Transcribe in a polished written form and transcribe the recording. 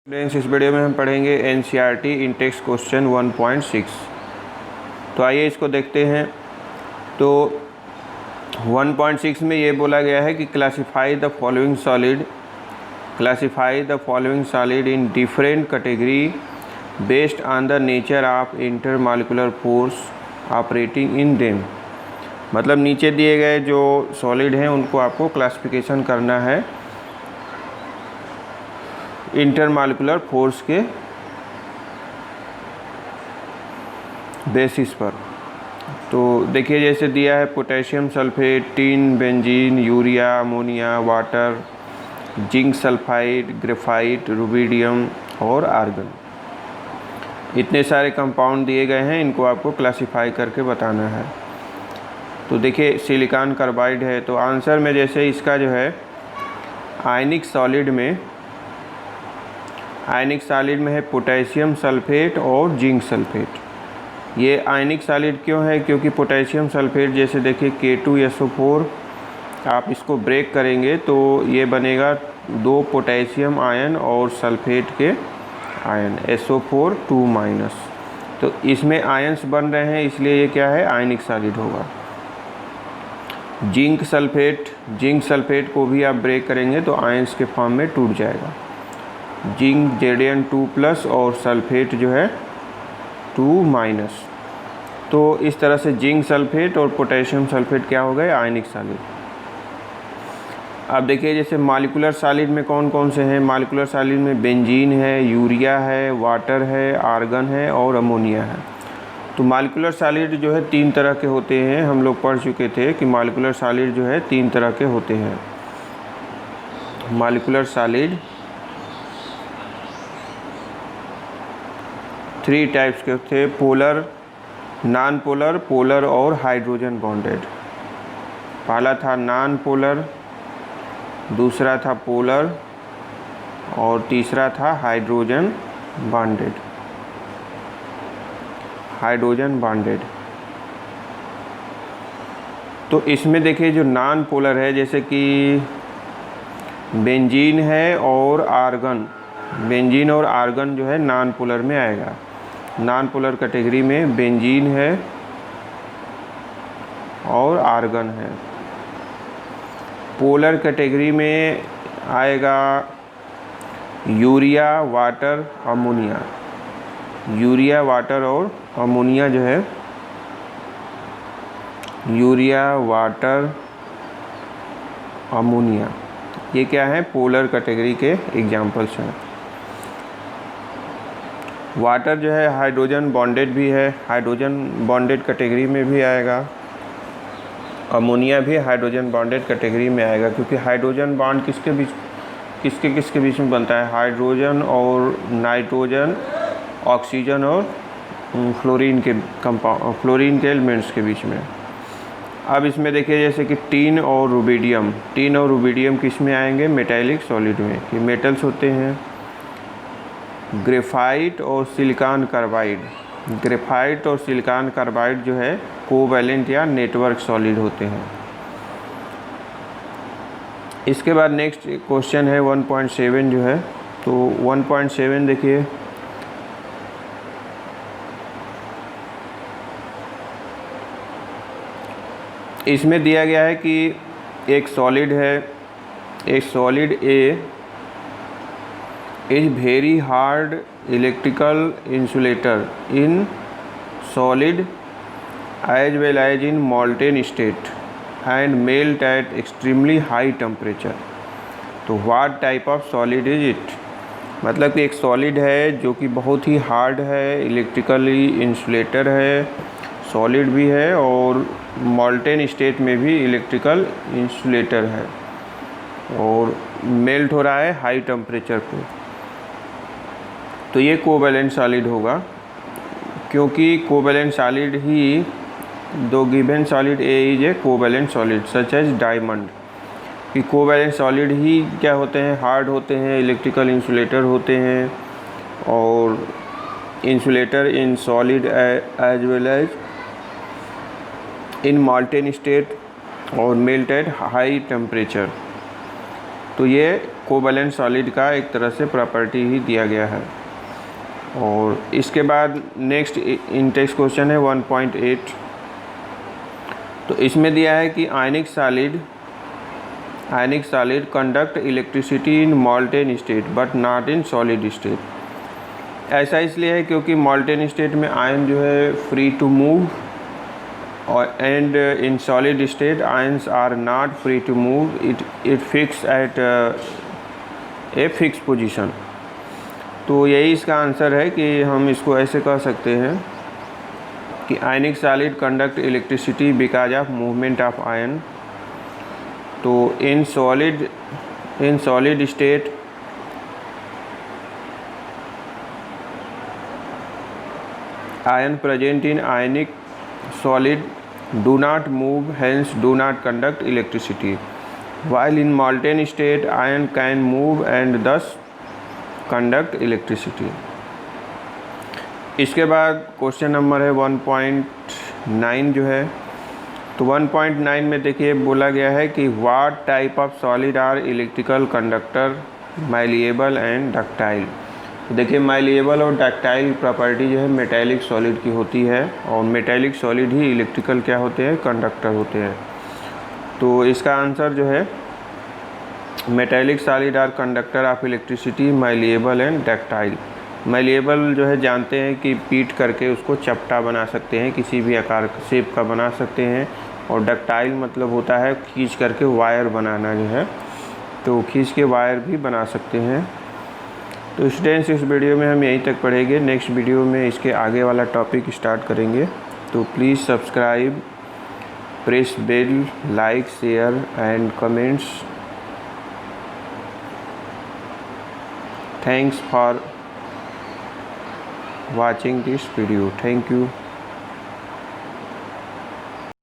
Students, इस video में हम पढ़ेंगे एनसीईआरटी इन टेक्स्ट क्वेश्चन 1.6। तो आइए इसको देखते हैं। तो 1.6 में ये बोला गया है कि classify the following solid in different category based on the nature of intermolecular force operating in them. मतलब नीचे दिए गए जो सॉलिड हैं उनको आपको क्लासिफिकेशन करना है इंटरमॉलिक्यूलर फोर्स के बेसिस पर। तो देखिए जैसे दिया है potassium sulphate, tin, benzene, urea, ammonia, water, zinc sulphide, graphite, rubidium और आर्गन। इतने सारे कंपाउंड दिए गए हैं, इनको आपको क्लासिफाई करके बताना है। तो देखिए सिलिकॉन कार्बाइड है, तो आंसर में जैसे इसका जो है आयनिक सॉलिड में है पोटेशियम सल्फेट और जिंक सल्फेट। ये आयनिक सॉलिड क्यों है? क्योंकि पोटेशियम सल्फेट जैसे देखिए K2SO4, आप इसको ब्रेक करेंगे तो ये बनेगा 2 पोटेशियम आयन और सल्फेट के आयन SO4 2-। तो इसमें आयन्स बन रहे हैं, इसलिए ये क्या है? आयनिक सॉलिड होगा। जिंक सल्फेट को भी आप ब्रेक करेंगे तो आयन्स के फॉर्म में टूट जाएगा। जिंक Zn2+ और सल्फेट जो है 2-। तो इस तरह से जिंक सल्फेट और पोटेशियम सल्फेट क्या हो गए? आयनिक सॉलिड। अब देखिए जैसे मॉलिक्यूलर सॉलिड में कौन कौन से हैं? मॉलिक्यूलर सॉलिड में बेंजीन है, यूरिया है, वाटर है, आर्गन है और अमोनिया है। तो मॉलिक्यूलर सॉलिड जो है 3 तरह के होते हैं। हम लोग पढ़ चुके थे कि मॉलिक्यूलर सॉलिड जो है 3 तरह के होते हैं। मॉलिक्यूलर सॉलिड 3 टाइप्स के थे: पोलर, नॉन पोलर, पोलर और हाइड्रोजन बॉन्डेड। पहला था नॉन पोलर, दूसरा था पोलर और तीसरा था हाइड्रोजन बॉन्डेड। तो इसमें देखिए जो नॉन पोलर है, जैसे कि बेंजीन है और आर्गन जो है नॉन पोलर में आएगा। नॉन पोलर कैटेगरी में बेंजीन है और आर्गन है। पोलर कैटेगरी में आएगा urea, water, ammonia. Urea, water और अमोनिया जो है, यूरिया, वाटर, अमोनिया, ये क्या है? पोलर कैटेगरी के एग्जाम्पल्स हैं। वाटर जो है हाइड्रोजन बॉन्डेड भी है, हाइड्रोजन बॉन्डेड कैटेगरी में भी आएगा। अमोनिया भी हाइड्रोजन बॉन्डेड कैटेगरी में आएगा, क्योंकि हाइड्रोजन बॉन्ड किसके बीच में बनता है? हाइड्रोजन और नाइट्रोजन, ऑक्सीजन और फ्लोरीन के एलिमेंट्स के बीच में। अब इसमें देखिए जैसे कि टिन और रुबिडियम किस में आएंगे? मेटालिक सॉलिड में, ये मेटल्स होते हैं। ग्रेफाइट और सिलिकॉन कार्बाइड जो है कोवैलेंट या नेटवर्क सॉलिड होते हैं। इसके बाद नेक्स्ट क्वेश्चन है 1.7 जो है। तो 1.7 देखिए, इसमें दिया गया है कि एक solid A is very hard electrical insulator in solid as well as in molten state and melt at extremely high temperature. तो what type of solid is it? मतलब कि एक सॉलिड है जो कि बहुत ही हार्ड है, इलेक्ट्रिकली इंसुलेटर है, सॉलिड भी है और मॉल्टेन स्टेट में भी इलेक्ट्रिकल इंसुलेटर है और मेल्ट हो रहा है हाई टेम्परेचर पे। तो ये कोवैलेंट सॉलिड होगा, क्योंकि कोवैलेंट सॉलिड ही दो given solid A is a covalent solid such as diamond. कि कोवैलेंट सॉलिड ही क्या होते हैं? हार्ड होते हैं, इलेक्ट्रिकल इंसुलेटर होते हैं और insulator in solid as well as in molten state और मेल्ट एट हाई टेम्परेचर। तो ये कोवैलेंट सॉलिड का एक तरह से प्रॉपर्टी ही दिया गया है। और इसके बाद नेक्स्ट इंटेक्स क्वेश्चन है 1.8। तो इसमें दिया है कि ionic solid conduct electricity in molten state but not in solid state. ऐसा इसलिए है क्योंकि मॉल्टेन स्टेट में आयन जो है फ्री टू मूव, और and in solid state ions are not free to move, it fix at a fix position. तो यही इसका आंसर है कि हम इसको ऐसे कह सकते हैं कि ionic solid conduct electricity because of movement of ion. तो in solid state ion present in ionic solid do not move, hence do not conduct electricity, while in molten state ion can move and thus conduct electricity। इसके बाद question number है 1.9 जो है। तो 1.9 में देखिए बोला गया है कि what type of solid are electrical conductor, malleable and ductile. देखिए माइलिएबल और डक्टाइल प्रॉपर्टी जो है मेटेलिक सॉलिड की होती है, और मेटेलिक सॉलिड ही इलेक्ट्रिकल क्या होते हैं, कंडक्टर होते हैं। तो इसका आंसर जो है metallic solid are conductor of electricity, malleable and ductile. Malleable जो है जानते हैं कि पीट करके उसको चपटा बना सकते हैं, किसी भी आकार शेप का बना सकते हैं, और डक्टाइल मतलब होता है खींच करके वायर बनाना जो है, तो खींच के वायर भी बना सकते हैं। तो स्टूडेंट्स इस वीडियो में हम यहीं तक पढ़ेंगे, नेक्स्ट वीडियो में इसके आगे वाला टॉपिक स्टार्ट करेंगे। तो please subscribe, press bell, like, share and comments. Thanks for watching this video. Thank you.